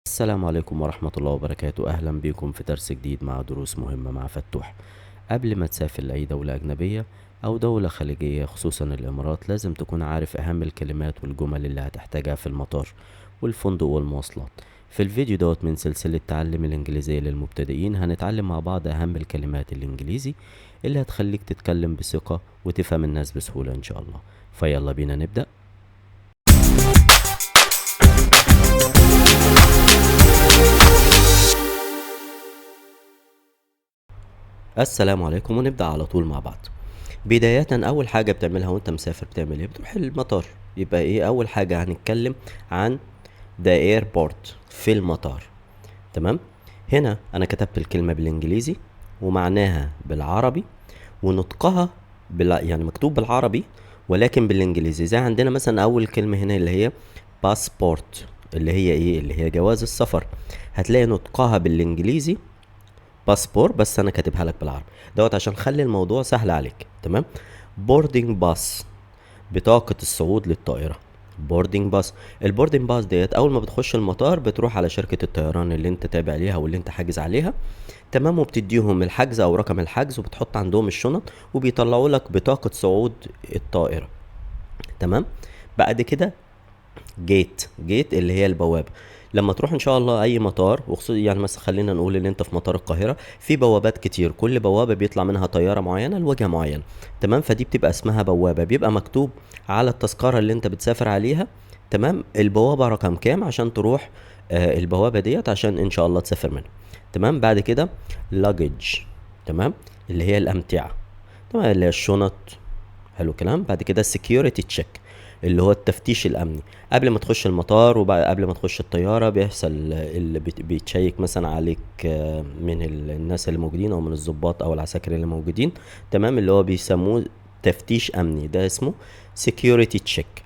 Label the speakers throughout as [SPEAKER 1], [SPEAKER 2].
[SPEAKER 1] السلام عليكم ورحمة الله وبركاته. أهلا بكم في درس جديد مع دروس مهمة مع فتوح. قبل ما تسافر لأي دولة أجنبية أو دولة خليجية خصوصا الإمارات لازم تكون عارف أهم الكلمات والجمل اللي هتحتاجها في المطار والفندق والمواصلات. في الفيديو دوت من سلسلة تعلم الإنجليزية للمبتدئين هنتعلم مع بعض أهم الكلمات الإنجليزي اللي هتخليك تتكلم بثقة وتفهم الناس بسهولة إن شاء الله. فيلا بينا نبدأ. السلام عليكم ونبدأ على طول مع بعض. بداية أول حاجة بتعملها وأنت مسافر بتعمل إيه؟ بتروح المطار. يبقى إيه أول حاجة هنتكلم عن the airport في المطار. تمام. هنا أنا كتبت الكلمة بالإنجليزي ومعناها بالعربي ونطقها يعني مكتوب بالعربي ولكن بالإنجليزي. زي عندنا مثلا أول كلمة هنا اللي هي passport اللي هي إيه؟ اللي هي جواز السفر. هتلاقي نطقها بالإنجليزي باسبور بس انا كاتبها لك بالعربي دوت عشان نخلي الموضوع سهل عليك. تمام. بوردنج باس بطاقة الصعود للطائرة. بوردنج باس. البوردنج باس ديت اول ما بتخش المطار بتروح على شركة الطيران اللي انت تابع ليها واللي انت حاجز عليها. تمام. وبتديهم الحجز او رقم الحجز وبتحط عندهم الشنط وبيطلعوا لك بطاقة صعود الطائرة. تمام. بعد كده جيت اللي هي البوابة. لما تروح ان شاء الله اي مطار وخصوصا يعني مثلا خلينا نقول ان انت في مطار القاهرة في بوابات كتير كل بوابة بيطلع منها طيارة معينة لوجهة معينة. تمام. فدي بتبقى اسمها بوابة بيبقى مكتوب على التذكرة اللي انت بتسافر عليها. تمام. البوابة رقم كام عشان تروح البوابة ديت عشان ان شاء الله تسافر منها. تمام. بعد كده luggage. تمام. اللي هي الامتعة. تمام. اللي هي الشنط. حلو الكلام. بعد كده security check اللي هو التفتيش الامني قبل ما تخش المطار قبل ما تخش الطياره بيحصل اللي بيتشيك مثلا عليك من الناس اللي موجودين او من الضباط او العساكر اللي موجودين. تمام. اللي هو بيسموه تفتيش امني ده اسمه security check.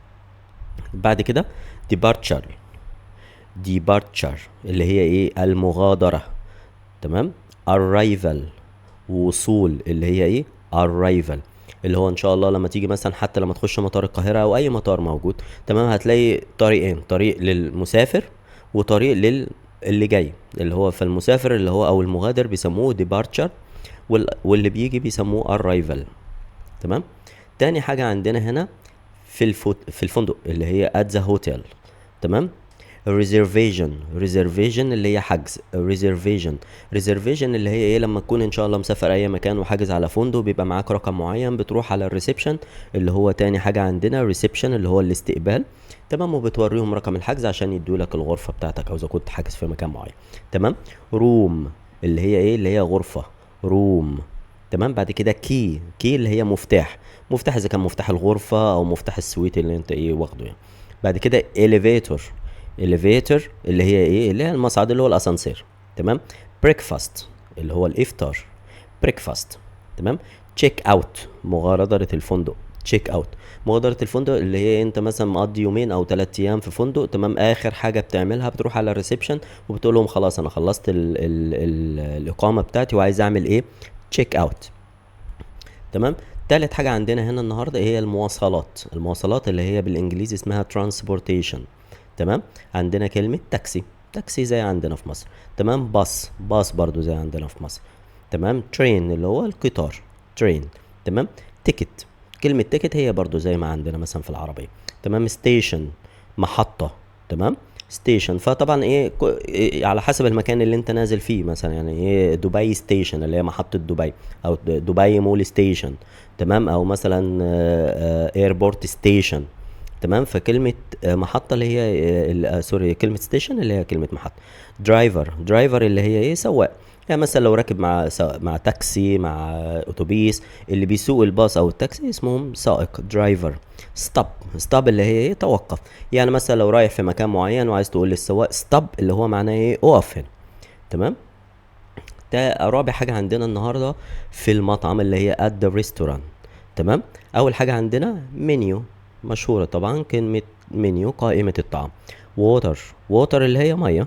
[SPEAKER 1] بعد كده departure. departure اللي هي ايه؟ المغادره. تمام. arrival وصول اللي هي ايه؟ arrival اللي هو ان شاء الله لما تيجي مثلا حتى لما تخش مطار القاهرة او اي مطار موجود. تمام. هتلاقي طريقين طريق للمسافر وطريق اللي جاي اللي هو فالمسافر اللي هو او المغادر بيسموه departure واللي بيجي بيسموه arrival. تمام. تاني حاجة عندنا هنا في الفندق اللي هي at the hotel. تمام. reservation اللي هي حجز. reservation اللي هي ايه؟ لما تكون ان شاء الله مسافر اي مكان وحاجز على فندق بيبقى معاك رقم معين بتروح على الريسبشن اللي هو تاني حاجة عندنا ريسبشن اللي هو الاستقبال. تمام. وبتوريهم رقم الحجز عشان يدولك الغرفة بتاعتك او اذا كنت حاجز في مكان معين. تمام. روم اللي هي ايه؟ اللي هي غرفة. روم. تمام. بعد كده كي اللي هي مفتاح اذا كان مفتاح الغرفة او مفتاح السويت اللي انت ايه واخده يعني. بعد كده elevator اللي هي ايه؟ اللي هي المصعد اللي هو الاسانسير. تمام. breakfast اللي هو الافطار. breakfast. تمام. check out مغادرة الفندق. check out مغادرة الفندق اللي هي انت مثلا مقضي يومين او 3 ايام في فندق. تمام. اخر حاجة بتعملها بتروح على الريسبشن وبتقول لهم خلاص انا خلصت الاقامة بتاعتي وعايز اعمل ايه؟ check out. تمام. تالت حاجة عندنا هنا النهاردة هي المواصلات اللي هي بالانجليزي اسمها transportation. تمام. عندنا كلمة تاكسي زي عندنا في مصر. تمام. باص برضو زي عندنا في مصر. تمام. ترين اللي هو القطار. ترين. تمام. تيكت كلمة تيكت هي برضو زي ما عندنا مثلا في العربية. تمام. ستيشن محطة. تمام. ستيشن فطبعا إيه على حسب المكان اللي انت نازل فيه مثلا يعني ايه دبي ستيشن اللي هي محطة دبي او دبي مول ستيشن. تمام. او مثلا ايربورت ستيشن. تمام. فكلمة محطة اللي هي سوري كلمة ستيشن اللي هي كلمة محطة. درايفر اللي هي ايه؟ سواق. يعني مثلا لو راكب مع تاكسي مع اتوبيس اللي بيسوق الباص او التاكسي اسمهم سائق درايفر. ستوب اللي هي ايه؟ توقف. يعني مثلا لو رايح في مكان معين وعايز تقول للسواق ستوب اللي هو معناه ايه؟ اقف هنا. تمام. ده رابع حاجة عندنا النهاردة في المطعم اللي هي at the restaurant. تمام. اول حاجة عندنا منيو مشهورة طبعا كلمة منيو قائمة الطعام. ووتر اللي هي مية.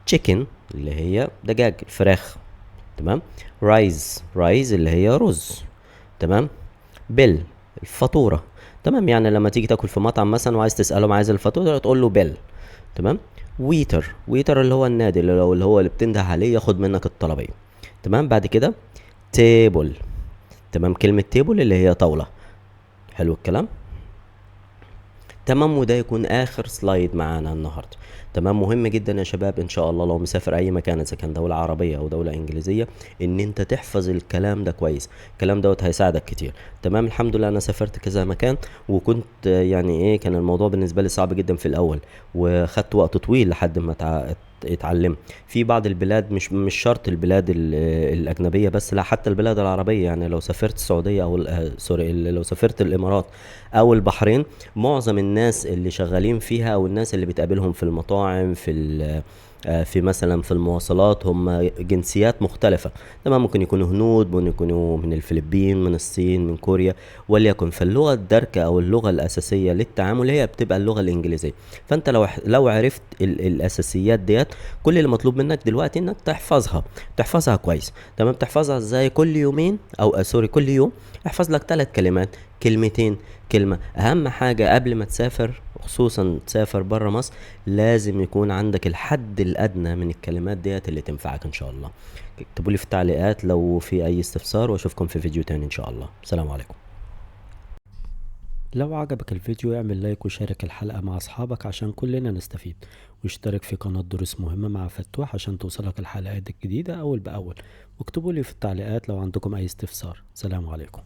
[SPEAKER 1] تشيكن اللي هي دجاج الفراخ. تمام. رايز اللي هي رز. تمام. بيل الفاتورة. تمام. يعني لما تيجي تاكل في مطعم مثلا وعايز تسألهم عايز الفاتورة تقول له بيل. تمام. ويتر اللي هو النادي، اللي بتنده عليه ياخد منك الطلبية. تمام. بعد كده تيبل. تمام. كلمة تيبل اللي هي طاولة. حلو الكلام. تمام. وده يكون اخر سلايد معانا النهارده. تمام. مهم جدا يا شباب ان شاء الله لو مسافر اي مكان، اذا كان دولة عربية او دولة انجليزية، ان انت تحفظ الكلام ده كويس. الكلام دوت هيساعدك كتير. تمام. الحمد لله انا سافرت كذا مكان، وكنت يعني ايه، كان الموضوع بالنسبة لي صعب جدا في الاول، وخدت وقت طويل لحد ما اتعلم في بعض البلاد. مش شرط البلاد الاجنبيه بس، لا حتى البلاد العربيه. يعني لو سافرت السعوديه او سوري، لو سافرت الامارات او البحرين، معظم الناس اللي شغالين فيها او الناس اللي بتقابلهم في المطاعم، في مثلا في المواصلات، هم جنسيات مختلفة. تمام. ممكن يكونوا هنود، ممكن يكونوا من الفلبين، من الصين، من كوريا، وليكن. فاللغة الداركة او اللغة الاساسية للتعامل هي بتبقى اللغة الانجليزية. فانت لو عرفت الاساسيات ديت، كل اللي مطلوب منك دلوقتي انك تحفظها كويس. تمام. تحفظها ازاي؟ كل يومين او سوري كل يوم احفظ لك 3 كلمات، كلمتين، كلمة. اهم حاجة قبل ما تسافر، خصوصا تسافر برا مصر، لازم يكون عندك الحد الادنى من الكلمات ديت اللي تنفعك ان شاء الله. اكتبوا لي في التعليقات لو في اي استفسار، واشوفكم في فيديو تاني ان شاء الله. السلام عليكم. لو عجبك الفيديو اعمل لايك وشارك الحلقة مع اصحابك عشان كلنا نستفيد، واشترك في قناة دروس مهمة مع فتوح عشان توصلك الحلقات الجديدة اول باول. واكتبوا لي في التعليقات لو عندكم اي استفسار. سلام عليكم.